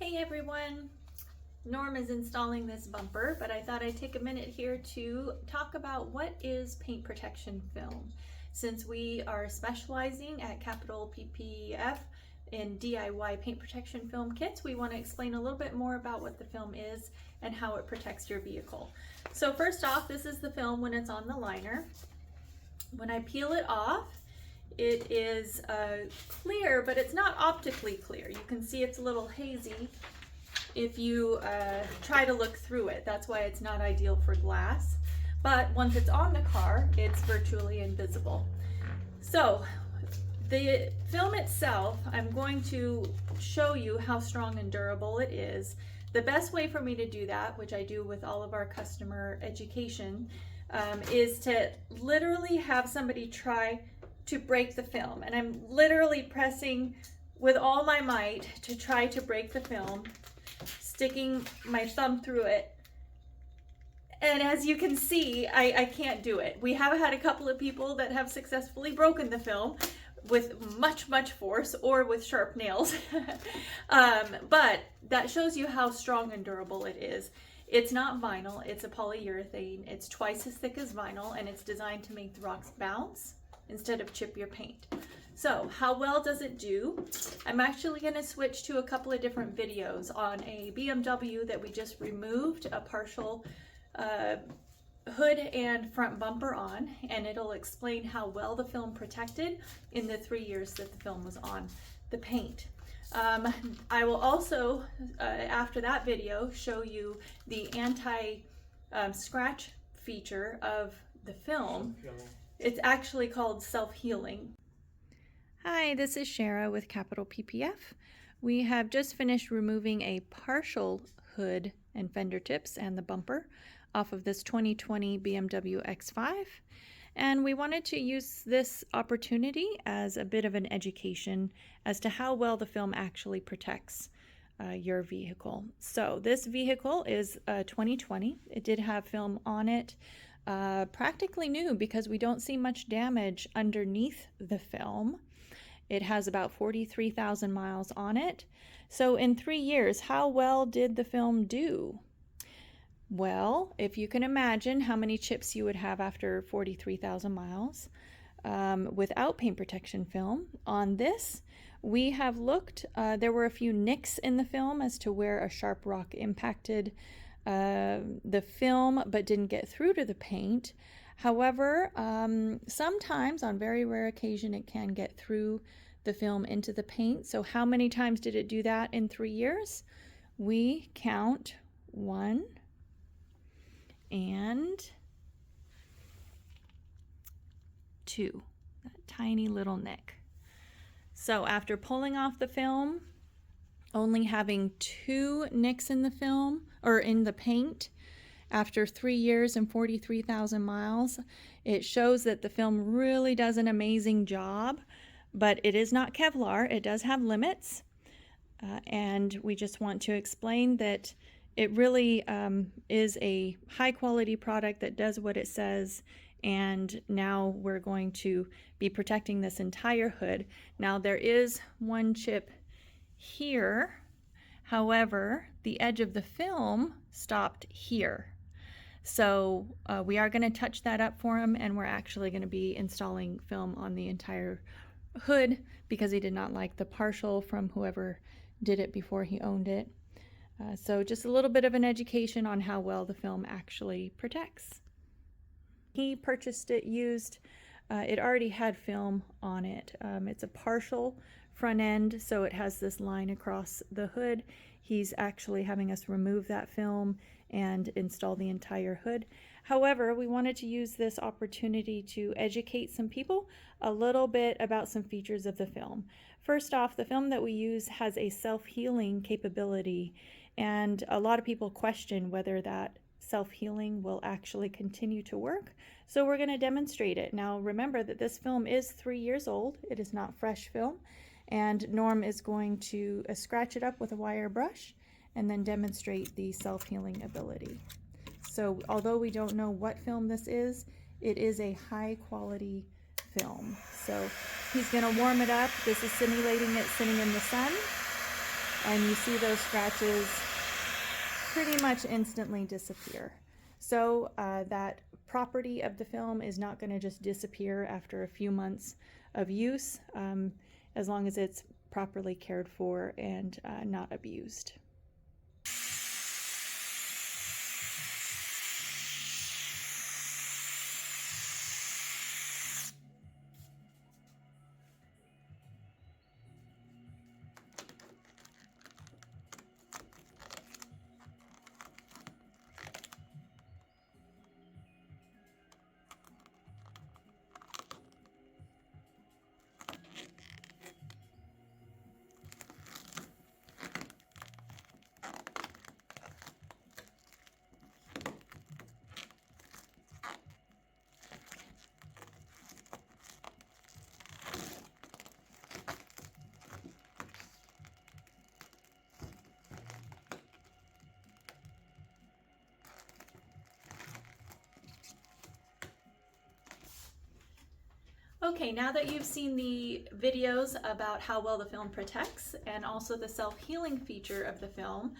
Hey everyone! Norm is installing this bumper, but I thought I'd take a minute here to talk about what is paint protection film. Since we are specializing at Capital PPF in DIY paint protection film kits, we want to explain a little bit more about what the film is and how it protects your vehicle. So first off, this is the film when it's on the liner. When I peel it off, it is clear, but it's not optically clear. You can see it's a little hazy if you try to look through it. That's why it's not ideal for glass. But once it's on the car, it's virtually invisible. So the film itself, I'm going to show you how strong and durable it is. The best way for me to do that, which I do with all of our customer education, is to literally have somebody try to break the film. And I'm literally pressing with all my might to try to break the film, sticking my thumb through it. And as you can see, I can't do it. We have had a couple of people that have successfully broken the film with much force or with sharp nails. But that shows you how strong and durable it is. It's not vinyl, it's a polyurethane. It's twice as thick as vinyl, and it's designed to make the rocks bounce instead of chip your paint. So how well does it do? I'm actually going to switch to a couple of different videos on a BMW that we just removed a partial hood and front bumper on, and it'll explain how well the film protected in the 3 years that the film was on the paint. I will also, after that video, show you the anti-scratch feature of the film. It's actually called self-healing. Hi, this is Shara with Capital PPF. We have just finished removing a partial hood and fender tips and the bumper off of this 2020 BMW X5. And we wanted to use this opportunity as a bit of an education as to how well the film actually protects your vehicle. So this vehicle is 2020. It did have film on it. Practically new because we don't see much damage underneath the film. It has about 43,000 miles on it. So in 3 years, how well did the film do? Well, if you can imagine how many chips you would have after 43,000 miles without paint protection film. On this, we have looked, there were a few nicks in the film as to where a sharp rock impacted the film but didn't get through to the paint. However, sometimes on very rare occasion it can get through the film into the paint. So how many times did it do that in 3 years? We count 1 and 2, that tiny little nick. So after pulling off the film, only having 2 nicks in the film or in the paint after 3 years and 43,000 miles, it shows that the film really does an amazing job, but it is not Kevlar. It does have limits, and we just want to explain that it really is a high quality product that does what it says. And now we're going to be protecting this entire hood. Now there is 1 chip here. However, the edge of the film stopped here. So we are going to touch that up for him, and we're actually going to be installing film on the entire hood because he did not like the partial from whoever did it before he owned it. So just a little bit of an education on how well the film actually protects. He purchased it used. It already had film on it. It's a partial front end, so it has this line across the hood. He's actually having us remove that film and install the entire hood. However, we wanted to use this opportunity to educate some people a little bit about some features of the film. First off, the film that we use has a self-healing capability, and a lot of people question whether that self-healing will actually continue to work. So we're going to demonstrate it. Now remember that this film is 3 years old. It is not fresh film. And Norm is going to scratch it up with a wire brush and then demonstrate the self-healing ability. So although we don't know what film this is, it is a high quality film. So he's going to warm it up. This is simulating it sitting in the sun. and you see those scratches pretty much instantly disappear. So that property of the film is not going to just disappear after a few months of use, as long as it's properly cared for and not abused. Okay, now that you've seen the videos about how well the film protects and also the self-healing feature of the film,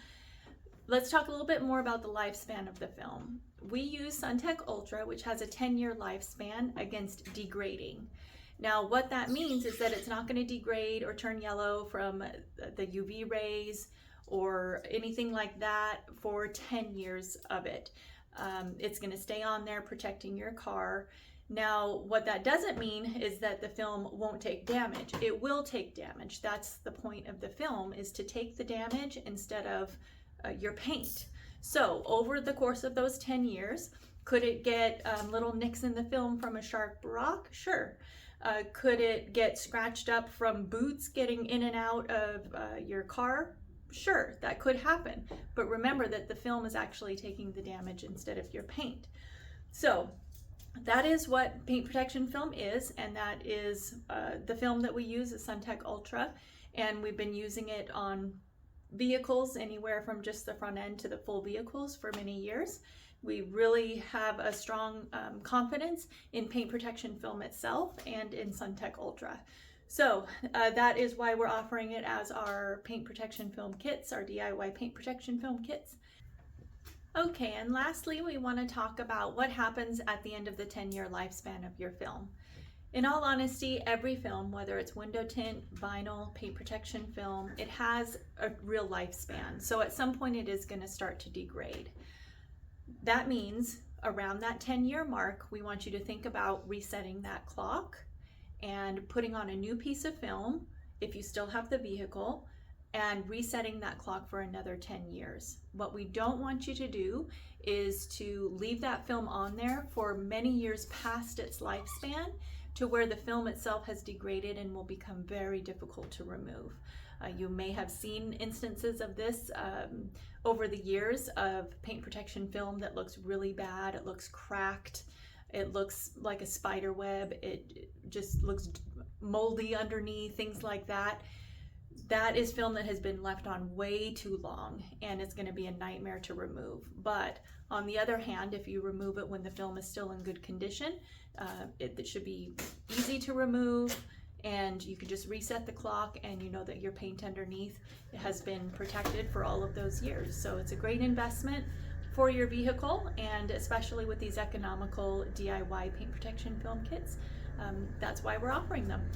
let's talk a little bit more about the lifespan of the film. We use SunTech Ultra, which has a 10-year lifespan against degrading. Now, what that means is that it's not going to degrade or turn yellow from the UV rays or anything like that for 10 years of it. It's going to stay on there protecting your car. Now, what that doesn't mean is that the film won't take damage. It will take damage. That's the point of the film, is to take the damage instead of your paint. So over the course of those 10 years, could it get little nicks in the film from a sharp rock? Sure. Could it get scratched up from boots getting in and out of your car? Sure, that could happen. But remember that the film is actually taking the damage instead of your paint. So that is what paint protection film is, and that is the film that we use is SunTech Ultra, and we've been using it on vehicles anywhere from just the front end to the full vehicles for many years. We really have a strong confidence in paint protection film itself and in SunTech Ultra. So that is why we're offering it as our paint protection film kits, our DIY paint protection film kits. Okay, and lastly, we want to talk about what happens at the end of the 10-year lifespan of your film. In all honesty, every film, whether it's window tint, vinyl, paint protection film, it has a real lifespan. So at some point it is going to start to degrade. That means around that 10-year mark, we want you to think about resetting that clock and putting on a new piece of film if you still have the vehicle, and resetting that clock for another 10 years. What we don't want you to do is to leave that film on there for many years past its lifespan to where the film itself has degraded and will become very difficult to remove. You may have seen instances of this over the years of paint protection film that looks really bad. It looks cracked. It looks like a spider web. It just looks moldy underneath, things like that. That is film that has been left on way too long, and it's going to be a nightmare to remove. But on the other hand, if you remove it when the film is still in good condition, it should be easy to remove, and you can just reset the clock and you know that your paint underneath has been protected for all of those years. So it's a great investment for your vehicle, and especially with these economical DIY paint protection film kits, that's why we're offering them.